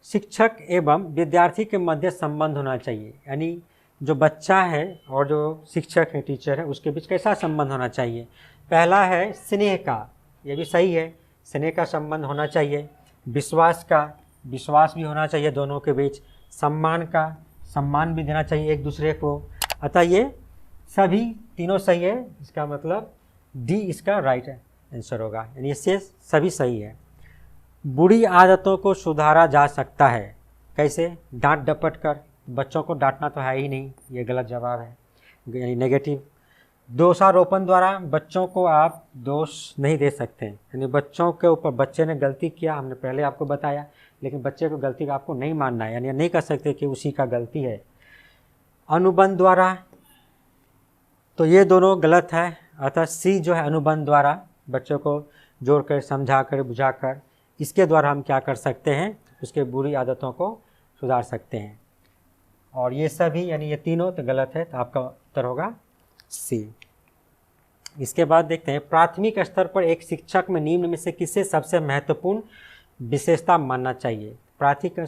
शिक्षक एवं विद्यार्थी के मध्य संबंध होना चाहिए, यानी जो बच्चा है और जो शिक्षक है, टीचर है, उसके बीच कैसा संबंध होना चाहिए। पहला है स्नेह का, ये भी सही है, स्नेह का संबंध होना चाहिए। विश्वास का, विश्वास भी होना चाहिए दोनों के बीच। सम्मान का, सम्मान भी देना चाहिए एक दूसरे को। अतः ये सभी तीनों सही है, इसका मतलब डी इसका राइट आंसर होगा, यानी इससे सभी सही है। बुरी आदतों को सुधारा जा सकता है, कैसे? डांट डपट कर, बच्चों को डांटना तो है ही नहीं, ये गलत जवाब है, यानी नेगेटिव। दोषारोपण द्वारा बच्चों को आप दोष नहीं दे सकते, यानी बच्चों के ऊपर, बच्चे ने गलती किया, हमने पहले आपको बताया, लेकिन बच्चे को गलती का आपको नहीं मानना है, यानी नहीं कह सकते कि उसी का गलती है। अनुबंध द्वारा, तो ये दोनों गलत है, अतः सी जो है अनुबंध द्वारा, बच्चों को जोड़ कर, समझा कर, बुझा कर, इसके द्वारा हम क्या कर सकते हैं, उसके बुरी आदतों को सुधार सकते हैं। और ये सभी यानी ये तीनों तो गलत है, तो आपका उत्तर होगा सी। इसके बाद देखते हैं, प्राथमिक स्तर पर एक शिक्षक में निम्न में से किसे सबसे महत्वपूर्ण विशेषता मानना चाहिए। प्राथमिक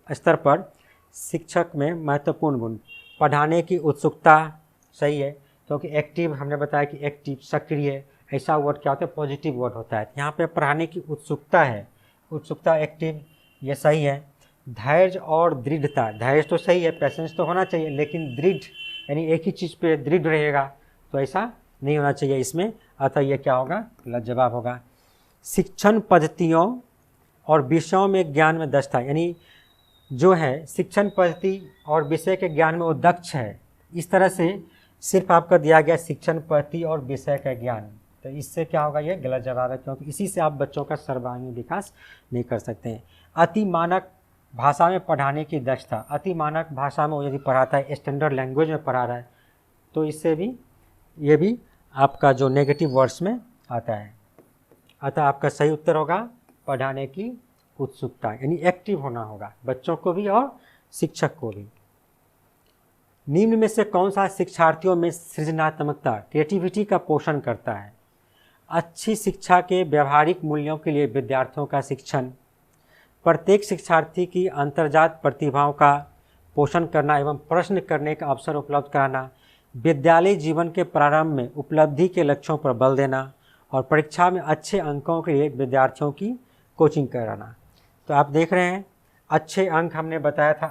स्तर पर शिक्षक में महत्वपूर्ण गुण, पढ़ाने की उत्सुकता, सही है, क्योंकि एक्टिव हमने बताया कि एक्टिव, सक्रिय, ऐसा वर्ड क्या होता है, पॉजिटिव वर्ड होता है। यहाँ पे पढ़ाने की उत्सुकता है, उत्सुकता एक्टिव, ये सही है। धैर्य और दृढ़ता, धैर्य तो सही है, पैसेंस तो होना चाहिए, लेकिन दृढ़ यानी एक ही चीज़ पे दृढ़ रहेगा, तो ऐसा नहीं होना चाहिए इसमें, अतः ये क्या होगा, गलत जवाब होगा। शिक्षण पद्धतियों और विषयों में ज्ञान में दक्षता, यानी जो है शिक्षण पद्धति और विषय के ज्ञान में वो दक्ष है, इस तरह से सिर्फ आपका दिया गया शिक्षण पद्धति और विषय का ज्ञान, तो इससे क्या होगा, ये गलत जवाब है, क्योंकि इसी से आप बच्चों का सर्वांगीण विकास नहीं कर सकते हैं। अति मानक भाषा में पढ़ाने की दक्षता, अति मानक भाषा में वो यदि पढ़ाता है, स्टैंडर्ड लैंग्वेज में पढ़ा रहा है, तो इससे भी ये भी आपका जो नेगेटिव वर्ड्स में आता है। अतः आपका सही उत्तर होगा पढ़ाने की उत्सुकता, यानी एक्टिव होना होगा बच्चों को भी और शिक्षक को भी। निम्न में से कौन सा शिक्षार्थियों में सृजनात्मकता, क्रिएटिविटी का पोषण करता है। अच्छी शिक्षा के व्यवहारिक मूल्यों के लिए विद्यार्थियों का शिक्षण, प्रत्येक शिक्षार्थी की अंतर्जात प्रतिभाओं का पोषण करना एवं प्रश्न करने का अवसर उपलब्ध कराना, विद्यालय जीवन के प्रारंभ में उपलब्धि के लक्ष्यों पर बल देना और परीक्षा में अच्छे अंकों के लिए विद्यार्थियों की कोचिंग कराना। तो आप देख रहे हैं, अच्छे अंक हमने बताया था,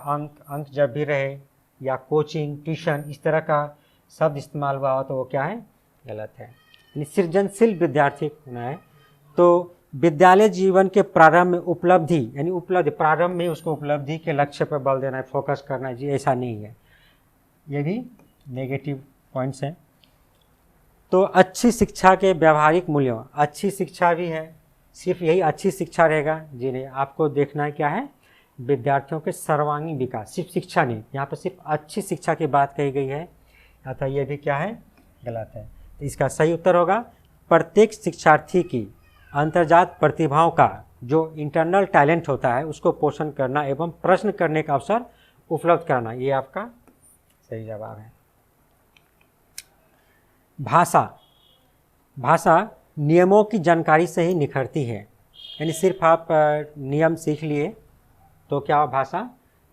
अंक जब भी रहे या कोचिंग, ट्यूशन, इस तरह का शब्द इस्तेमाल हुआ हो तो वो क्या है, गलत है, यानी सृजनशील विद्यार्थी होना है। तो विद्यालय जीवन के प्रारंभ में उपलब्धि, यानी उपलब्धि, प्रारंभ में उसको उपलब्धि के लक्ष्य पर बल देना है, फोकस करना है, जी ऐसा नहीं है, ये भी नेगेटिव पॉइंट्स हैं। तो अच्छी शिक्षा के व्यवहारिक मूल्यों, अच्छी शिक्षा भी है, सिर्फ यही अच्छी शिक्षा रहेगा, जी नहीं, आपको देखना है क्या है, विद्यार्थियों के सर्वांगीण विकास, सिर्फ शिक्षा नहीं, यहाँ पर सिर्फ अच्छी शिक्षा की बात कही गई है, अतः ये भी क्या है, गलत है। तो इसका सही उत्तर होगा प्रत्येक शिक्षार्थी की अंतर्जात प्रतिभाओं का, जो इंटरनल टैलेंट होता है, उसको पोषण करना एवं प्रश्न करने का अवसर उपलब्ध कराना, ये आपका सही जवाब है। भाषा, भाषा नियमों की जानकारी से ही निखरती है, यानी सिर्फ आप नियम सीख लिए तो क्या भाषा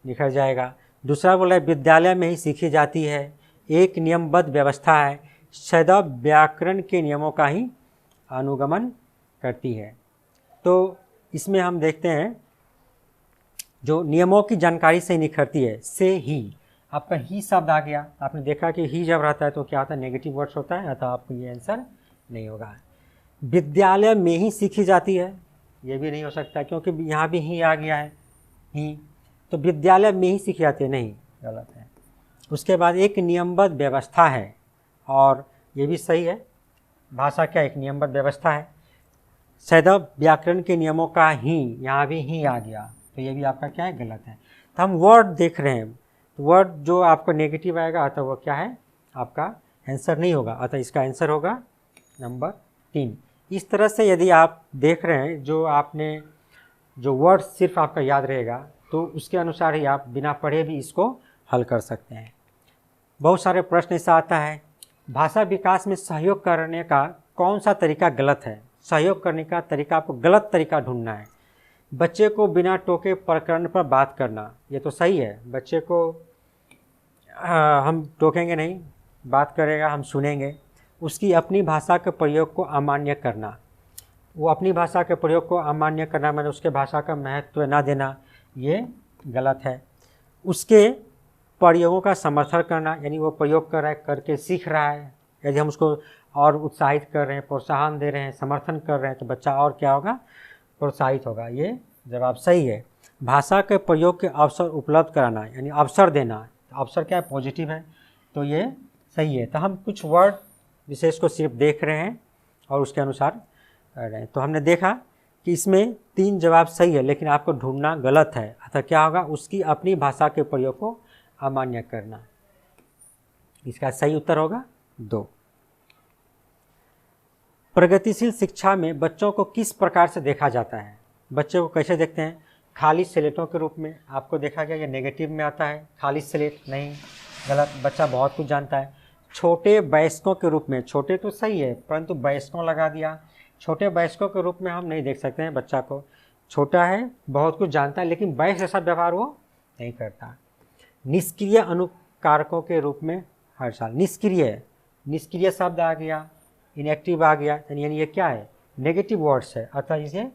निखर जाएगा। दूसरा बोला है विद्यालय में ही सीखी जाती है, एक नियमबद्ध व्यवस्था है, सदैव व्याकरण के नियमों का ही अनुगमन करती है। तो इसमें हम देखते हैं जो नियमों की जानकारी से निखरती है, से ही, आपका ही शब्द आ गया, आपने देखा कि ही जब रहता है तो क्या होता है, नेगेटिव वर्ड्स होता है, अतः आपको ये आंसर नहीं होगा। विद्यालय में ही सीखी जाती है, ये भी नहीं हो सकता, क्योंकि यहाँ भी ही आ गया है, ही, तो विद्यालय में ही सीखी जाती है, नहीं, गलत है। उसके बाद एक नियमबद्ध व्यवस्था है, और ये भी सही है, भाषा क्या एक नियमबद्ध व्यवस्था है, सदैव व्याकरण के नियमों का ही, यहाँ भी ही आ गया, तो ये भी आपका क्या है, गलत है। तो हम वर्ड देख रहे हैं, तो वर्ड जो आपको नेगेटिव आएगा, अतः वो क्या है, आपका आंसर नहीं होगा, अतः इसका आंसर होगा नंबर 3। इस तरह से यदि आप देख रहे हैं, जो आपने जो वर्ड सिर्फ आपका याद रहेगा, तो उसके अनुसार ही आप बिना पढ़े भी इसको हल कर सकते हैं। बहुत सारे प्रश्न ऐसा आता है, भाषा विकास में सहयोग करने का कौन सा तरीका गलत है। सहयोग करने का तरीका, आपको गलत तरीका ढूंढना है, बच्चे को बिना टोके प्रकरण पर बात करना, ये तो सही है। बच्चे को हम टोकेंगे नहीं, बात करेगा, हम सुनेंगे। उसकी अपनी भाषा के प्रयोग को अमान्य करना, वो अपनी भाषा के प्रयोग को अमान्य करना मैंने उसके भाषा का महत्व ना देना, ये गलत है। उसके प्रयोगों का समर्थन करना, यानी वो प्रयोग कर रहा है, करके सीख रहा है, यदि हम उसको और उत्साहित कर रहे हैं, प्रोत्साहन दे रहे हैं, समर्थन कर रहे हैं, तो बच्चा और क्या होगा, प्रोत्साहित होगा। ये जवाब सही है। भाषा के प्रयोग के अवसर उपलब्ध कराना, यानी अवसर देना, अवसर क्या है, पॉजिटिव है, तो ये सही है। तो हम कुछ वर्ड विशेष को सिर्फ देख रहे हैं और उसके अनुसार कर रहे हैं। तो हमने देखा कि इसमें 3 जवाब सही है, लेकिन आपको ढूंढना गलत है। अतः क्या होगा, उसकी अपनी भाषा के प्रयोग को अमान्य करना। इसका सही उत्तर होगा 2। प्रगतिशील शिक्षा में बच्चों को किस प्रकार से देखा जाता है? बच्चे को कैसे देखते हैं? खाली स्लेटों के रूप में आपको देखा गया, ये नेगेटिव में आता है। खाली स्लेट नहीं, गलत, बच्चा बहुत कुछ जानता है। छोटे वयस्कों के रूप में, छोटे तो सही है परंतु वयस्कों लगा दिया, छोटे वयस्कों के रूप में हम नहीं देख सकते हैं बच्चा को। छोटा है, बहुत कुछ जानता है, लेकिन वयस्क जैसा व्यवहार वो नहीं करता। निष्क्रिय अनुकारकों के रूप में हर साल, निष्क्रिय शब्द आ गया, इनएक्टिव आ गया, यानी ये क्या है, नेगेटिव वर्ड्स है, अतः इसे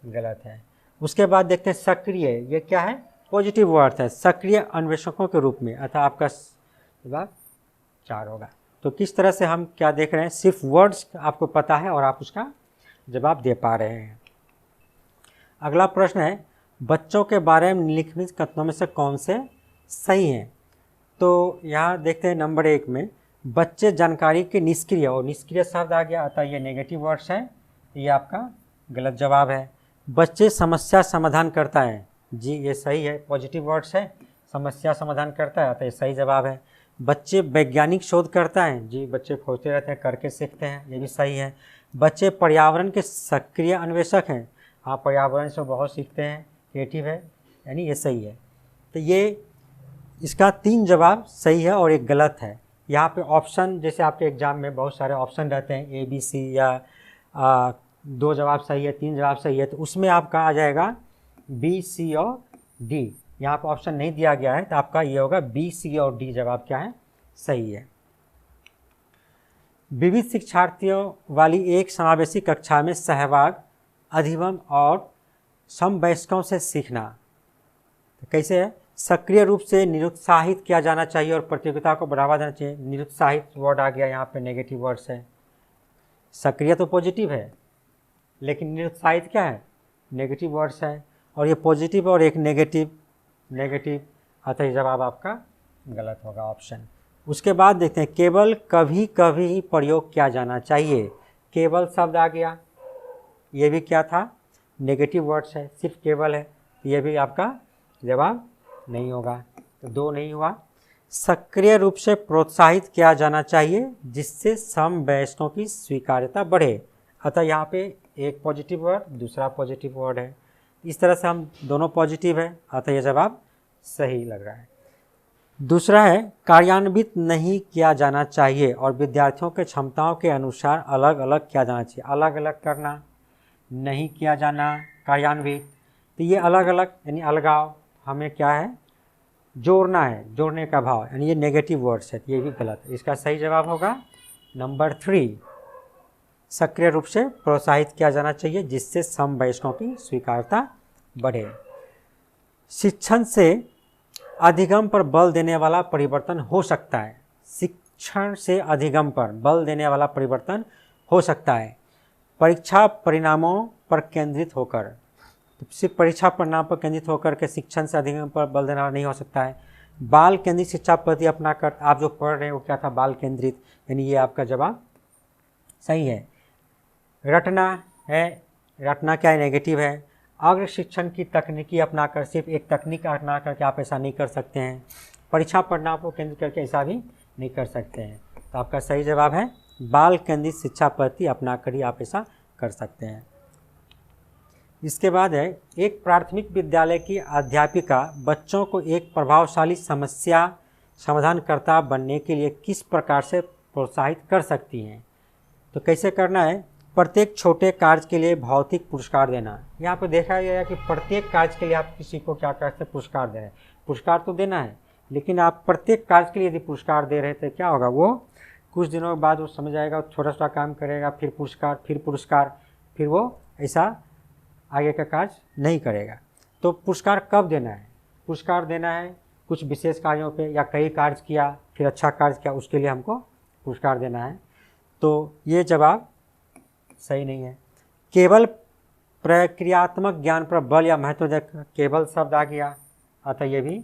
गलत है। उसके बाद देखते हैं सक्रिय, ये क्या है, पॉजिटिव वर्ड है, सक्रिय अन्वेषकों के रूप में, अतः आपका जवाब 4 होगा। तो किस तरह से हम क्या देख रहे हैं, सिर्फ वर्ड्स आपको पता है और आप उसका जवाब दे पा रहे हैं। अगला प्रश्न है, बच्चों के बारे में निम्नलिखित कथनों में से कौन से सही हैं? तो यहाँ देखते हैं नंबर 1 में, बच्चे जानकारी के निष्क्रिय, और निष्क्रिय शब्द आ गया, अतः ये नेगेटिव वर्ड्स है, ये आपका गलत जवाब है। बच्चे समस्या समाधान करता है, जी ये सही है, पॉजिटिव वर्ड्स है, समस्या समाधान करता है, अतः ये सही जवाब है। बच्चे वैज्ञानिक शोध करता है, जी बच्चे खोजते रहते हैं, करके सीखते हैं, ये भी सही है। बच्चे पर्यावरण के सक्रिय अन्वेषक हैं, हाँ पर्यावरण से बहुत सीखते हैं, क्रिएटिव है, यानी ये सही है। तो ये इसका 3 जवाब सही है और एक गलत है। यहाँ पे ऑप्शन, जैसे आपके एग्जाम में बहुत सारे ऑप्शन रहते हैं, ABC या 2 जवाब सही है, 3 जवाब सही है, तो उसमें आपका आ जाएगा B, C और D। यहाँ पर ऑप्शन नहीं दिया गया है, तो आपका ये होगा B, C और D जवाब क्या है, सही है। विविध शिक्षार्थियों वाली एक समावेशी कक्षा में सहभाग, अधिगम और समवयस्कों से सीखना, तो कैसे है, सक्रिय रूप से निरुत्साहित किया जाना चाहिए और प्रतियोगिता को बढ़ावा देना चाहिए। निरुत्साहित वर्ड आ गया, यहाँ पे नेगेटिव वर्ड्स है। सक्रिय तो पॉजिटिव है, लेकिन निरुत्साहित क्या है, नेगेटिव वर्ड्स है, और ये पॉजिटिव और एक नेगेटिव, अतः जवाब आपका गलत होगा, ऑप्शन। उसके बाद देखते हैं, केवल कभी कभी ही प्रयोग किया जाना चाहिए। केवल शब्द आ गया, ये भी क्या था, नेगेटिव वर्ड्स है, सिर्फ केवल है, ये भी आपका जवाब नहीं होगा, तो 2 नहीं हुआ। सक्रिय रूप से प्रोत्साहित किया जाना चाहिए जिससे समवयस्कों की स्वीकार्यता बढ़े, अतः यहाँ पे एक पॉजिटिव वर्ड, दूसरा पॉजिटिव वर्ड है, इस तरह से हम दोनों पॉजिटिव है, अतः यह जवाब सही लग रहा है। दूसरा है, कार्यान्वित नहीं किया जाना चाहिए और विद्यार्थियों के क्षमताओं के अनुसार अलग अलग किया जाना चाहिए। अलग अलग करना, नहीं किया जाना, कार्यान्वित, तो ये अलग अलग यानी अलगाव, हमें क्या है, जोड़ना है, जोड़ने का भाव, यानी ये नेगेटिव वर्ड्स है, ये भी गलत है। इसका सही जवाब होगा नंबर 3, सक्रिय रूप से प्रोत्साहित किया जाना चाहिए जिससे समवयस्कों की स्वीकार्यता बढ़े। शिक्षण से अधिगम पर बल देने वाला परिवर्तन हो सकता है। शिक्षण से अधिगम पर बल देने वाला परिवर्तन हो सकता है। परीक्षा परिणामों पर केंद्रित होकर, तो सिर्फ परीक्षा परिणाम पर केंद्रित होकर के शिक्षण से अधिगम पर बल देना नहीं हो सकता है। बाल केंद्रित शिक्षा पद्धति अपनाकर, आप जो पढ़ रहे हैं वो क्या था, बाल केंद्रित, यानी ये आपका जवाब सही है। रटना है, रटना क्या है, नेगेटिव है। अग्र शिक्षण की तकनीकी अपनाकर, सिर्फ एक तकनीक अपना करके आप ऐसा नहीं कर सकते हैं। परीक्षा परिणाम को केंद्रित करके ऐसा भी नहीं कर सकते हैं, तो आपका सही जवाब है बाल केंद्रित शिक्षा पद्धति अपनाकर ही आप ऐसा कर सकते हैं। इसके बाद है, एक प्राथमिक विद्यालय की अध्यापिका बच्चों को एक प्रभावशाली समस्या समाधानकर्ता बनने के लिए किस प्रकार से प्रोत्साहित कर सकती हैं। तो कैसे करना है, प्रत्येक छोटे कार्य के लिए भौतिक पुरस्कार देना। यहाँ पर देखा गया है कि प्रत्येक कार्य के लिए आप किसी को क्या करते हैं, पुरस्कार दे रहे हैं। पुरस्कार तो देना है, लेकिन आप प्रत्येक कार्य के लिए यदि पुरस्कार दे रहे थे, क्या होगा, वो कुछ दिनों के बाद वो समझ आएगा, छोटा सा काम करेगा, फिर पुरस्कार, फिर वो ऐसा आगे का कार्य नहीं करेगा। तो पुरस्कार कब देना है? पुरस्कार देना है कुछ विशेष कार्यों पे, या कई कार्य किया फिर अच्छा कार्य किया, उसके लिए हमको पुरस्कार देना है। तो ये जवाब सही नहीं है। केवल प्रक्रियात्मक ज्ञान पर बल या महत्व देकर केवल शब्द आ गया, अतः ये भी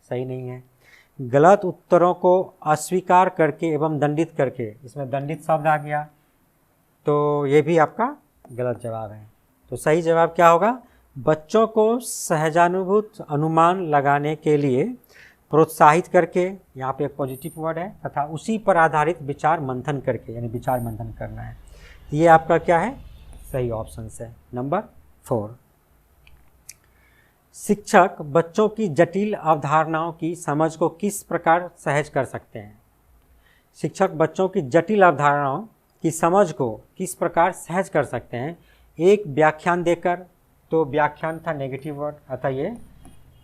सही नहीं है। गलत उत्तरों को अस्वीकार करके एवं दंडित करके, इसमें दंडित शब्द आ गया, तो ये भी आपका गलत जवाब है। तो सही जवाब क्या होगा? बच्चों को सहजानुभूत अनुमान लगाने के लिए प्रोत्साहित करके, यहाँ पे एक पॉजिटिव वर्ड है, तथा उसी पर आधारित विचार मंथन करके, यानी विचार मंथन करना है। ये आपका क्या है? सही ऑप्शन है नंबर 4। शिक्षक बच्चों की जटिल अवधारणाओं की समझ को किस प्रकार सहज कर सकते हैं? शिक्षक बच्चों की जटिल अवधारणाओं की समझ को किस प्रकार सहज कर सकते हैं? एक व्याख्यान देकर, तो व्याख्यान था नेगेटिव वर्ड, अतः ये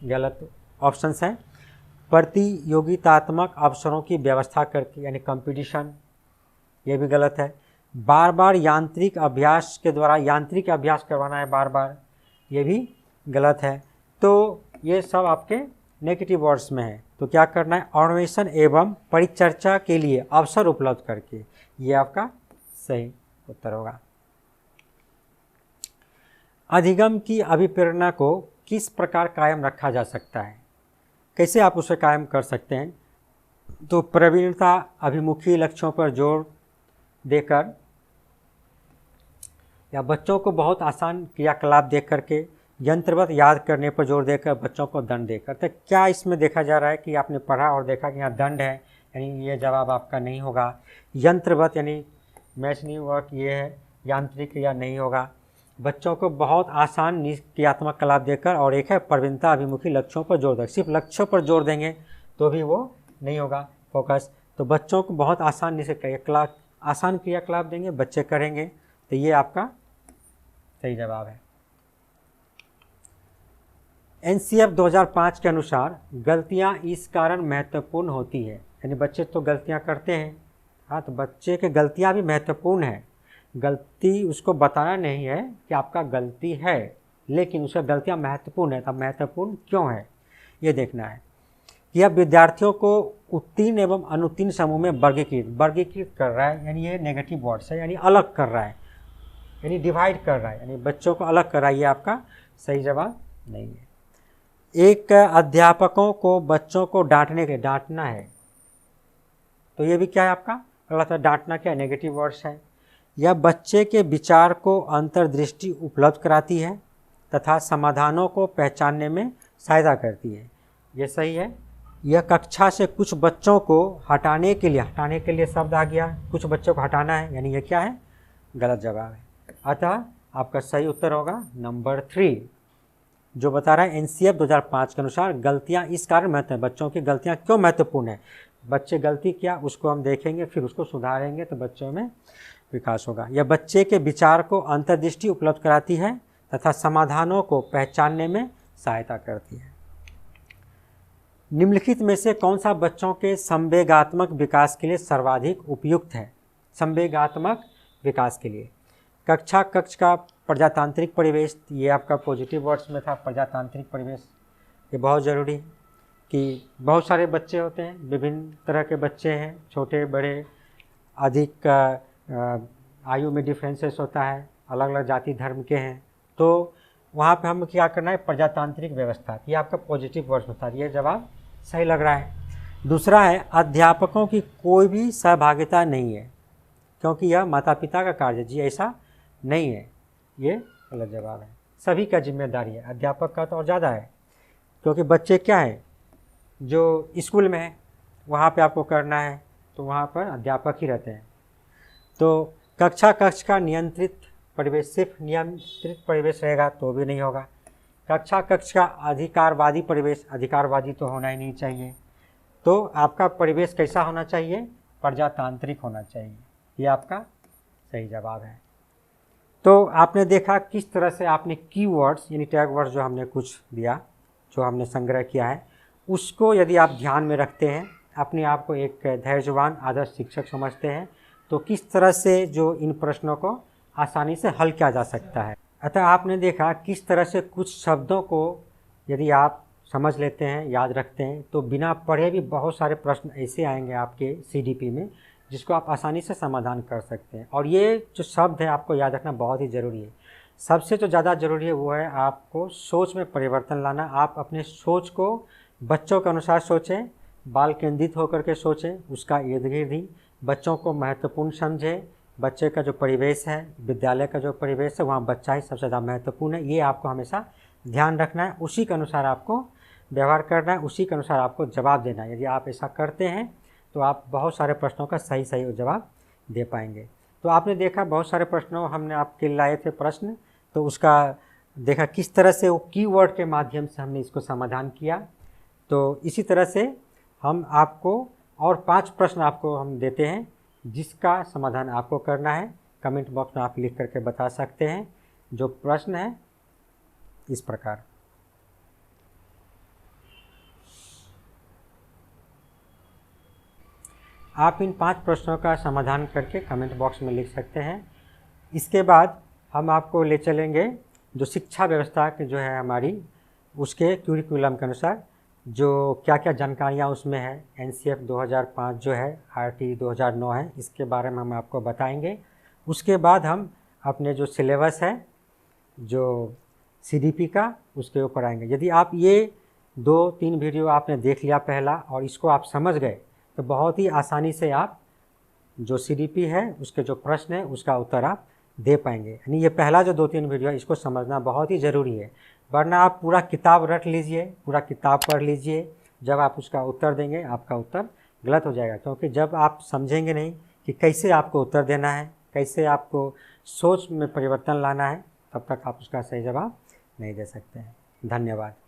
गलत ऑप्शंस हैं। प्रतियोगितात्मक अवसरों की व्यवस्था करके, यानी कंपटीशन, ये भी गलत है। बार बार यांत्रिक अभ्यास के द्वारा, यांत्रिक अभ्यास करवाना है बार बार, ये भी गलत है। तो ये सब आपके नेगेटिव वर्ड्स में है। तो क्या करना है? अन्वेषण एवं परिचर्चा के लिए अवसर उपलब्ध करके, ये आपका सही उत्तर होगा। अधिगम की अभिप्रेरणा को किस प्रकार कायम रखा जा सकता है? कैसे आप उसे कायम कर सकते हैं? तो प्रवीणता अभिमुखी लक्ष्यों पर जोर देकर, या बच्चों को बहुत आसान क्रियाकलाप दे करके, यंत्रवत याद करने पर जोर देकर, बच्चों को दंड देकर। तो क्या इसमें देखा जा रहा है कि आपने पढ़ा और देखा कि यहाँ दंड है, यानी ये जवाब आपका नहीं होगा। यंत्रवत यानी मैशनी वर्क, ये है, यांत्रिक क्रिया नहीं होगा। बच्चों को बहुत आसान क्रियात्मक कलाप देकर, और एक है प्रवीणता अभिमुखी लक्ष्यों पर जोर देकर। सिर्फ लक्ष्यों पर जोर देंगे तो भी वो नहीं होगा फोकस। तो बच्चों को बहुत आसान आसान क्रियाकलाप देंगे, बच्चे करेंगे, तो ये आपका सही जवाब है। एनसीएफ 2005 के अनुसार गलतियां इस कारण महत्वपूर्ण होती है, यानी बच्चे तो गलतियां करते हैं, हाँ, तो बच्चे के गलतियां भी महत्वपूर्ण है। गलती उसको बताना नहीं है कि आपका गलती है, लेकिन उसका गलतियां महत्वपूर्ण है। तब महत्वपूर्ण क्यों है ये देखना है। यह विद्यार्थियों को उत्तीर्ण एवं अनुत्तीर्ण समूह में वर्गीकृत कर रहा है, यानी ये नेगेटिव वर्ड्स है, यानी अलग कर रहा है, यानी डिवाइड कर रहा है, यानी बच्चों को अलग कर रहा है। ये आपका सही जवाब नहीं है। एक अध्यापकों को बच्चों को डांटना है, तो ये भी क्या है आपका गलत है। डांटना क्या है? नेगेटिव वर्ड्स है। यह बच्चे के विचार को अंतर्दृष्टि उपलब्ध कराती है तथा समाधानों को पहचानने में सहायता करती है, ये सही है। यह कक्षा से कुछ बच्चों को हटाने के लिए शब्द आ गया, कुछ बच्चों को हटाना है, यानी ये क्या है? गलत जवाब है। अतः आपका सही उत्तर होगा नंबर 3, जो बता रहा है एनसीएफ 2005 के अनुसार गलतियां इस कारण महत्वपूर्ण है। बच्चों की गलतियां क्यों महत्वपूर्ण है? बच्चे गलती किया, उसको हम देखेंगे, फिर उसको सुधारेंगे, तो बच्चों में विकास होगा। यह बच्चे के विचार को अंतर्दृष्टि उपलब्ध कराती है तथा समाधानों को पहचानने में सहायता करती है। निम्नलिखित में से कौन सा बच्चों के संवेगात्मक विकास के लिए सर्वाधिक उपयुक्त है? संवेगात्मक विकास के लिए कक्ष का प्रजातांत्रिक परिवेश, ये आपका पॉजिटिव वर्ड्स में था। प्रजातांत्रिक परिवेश ये बहुत ज़रूरी है कि बहुत सारे बच्चे होते हैं, विभिन्न तरह के बच्चे हैं, छोटे बड़े, अधिक आयु में डिफरेंसेस होता है, अलग अलग जाति धर्म के हैं, तो वहाँ पे हम क्या करना है? प्रजातांत्रिक व्यवस्था, ये आपका पॉजिटिव वर्ड्स में था, ये जवाब सही लग रहा है। दूसरा है अध्यापकों की कोई भी सहभागिता नहीं है, क्योंकि यह माता पिता का कार्य है, जी ऐसा नहीं है, ये गलत जवाब है। सभी का जिम्मेदारी है, अध्यापक का तो और ज़्यादा है, क्योंकि बच्चे क्या है जो स्कूल में है वहाँ पे आपको करना है, तो वहाँ पर अध्यापक ही रहते हैं। तो कक्ष का नियंत्रित परिवेश, सिर्फ नियंत्रित परिवेश रहेगा तो भी नहीं होगा। कक्ष का अधिकारवादी परिवेश, अधिकारवादी तो होना ही नहीं चाहिए। तो आपका परिवेश कैसा होना चाहिए? प्रजातांत्रिक होना चाहिए, ये आपका सही जवाब है। तो आपने देखा किस तरह से आपने कीवर्ड्स यानी टैग वर्ड्स जो हमने कुछ दिया, जो हमने संग्रह किया है, उसको यदि आप ध्यान में रखते हैं, अपने आप को एक धैर्यवान आदर्श शिक्षक समझते हैं, तो किस तरह से जो इन प्रश्नों को आसानी से हल किया जा सकता है। अतः आपने देखा किस तरह से कुछ शब्दों को यदि आप समझ लेते हैं, याद रखते हैं, तो बिना पढ़े भी बहुत सारे प्रश्न ऐसे आएंगे आपके सीडीपी में जिसको आप आसानी से समाधान कर सकते हैं। और ये जो शब्द है आपको याद रखना बहुत ही ज़रूरी है। सबसे जो ज़्यादा ज़रूरी है वो है आपको सोच में परिवर्तन लाना। आप अपने सोच को बच्चों के अनुसार सोचें, बाल केंद्रित होकर के सोचें, उसका इर्द गिर्द ही बच्चों को महत्वपूर्ण समझें। बच्चे का जो परिवेश है, विद्यालय का जो परिवेश है, वहाँ बच्चा ही सबसे ज़्यादा महत्वपूर्ण है। ये आपको हमेशा ध्यान रखना है, उसी के अनुसार आपको व्यवहार करना है, उसी के अनुसार आपको जवाब देना है। यदि आप ऐसा करते हैं तो आप बहुत सारे प्रश्नों का सही सही जवाब दे पाएंगे। तो आपने देखा बहुत सारे प्रश्नों हमने आपके लाए थे प्रश्न, तो उसका देखा किस तरह से वो कीवर्ड के माध्यम से हमने इसको समाधान किया। तो इसी तरह से हम आपको और 5 प्रश्न आपको हम देते हैं जिसका समाधान आपको करना है। कमेंट बॉक्स में आप लिख करके बता सकते हैं। जो प्रश्न है इस प्रकार, आप इन 5 प्रश्नों का समाधान करके कमेंट बॉक्स में लिख सकते हैं। इसके बाद हम आपको ले चलेंगे जो शिक्षा व्यवस्था की जो है हमारी, उसके क्यूरिकुलम के अनुसार जो क्या क्या जानकारियाँ उसमें है। एनसीएफ 2005 जो है, आरटी 2009 है, इसके बारे में हम आपको बताएंगे। उसके बाद हम अपने जो सिलेबस है जो सीडीपी का, उसके ऊपर आएंगे। यदि आप ये 2-3 वीडियो आपने देख लिया पहला और इसको आप समझ गए तो बहुत ही आसानी से आप जो सीडीपी है उसके जो प्रश्न है उसका उत्तर आप दे पाएंगे। यानी ये पहला जो 2-3 वीडियो है इसको समझना बहुत ही ज़रूरी है, वरना आप पूरा किताब रट लीजिए, पूरा किताब पढ़ लीजिए, जब आप उसका उत्तर देंगे आपका उत्तर गलत हो जाएगा। क्योंकि जब आप समझेंगे नहीं कि कैसे आपको उत्तर देना है, कैसे आपको सोच में परिवर्तन लाना है, तब तक आप उसका सही जवाब नहीं दे सकते हैं। धन्यवाद।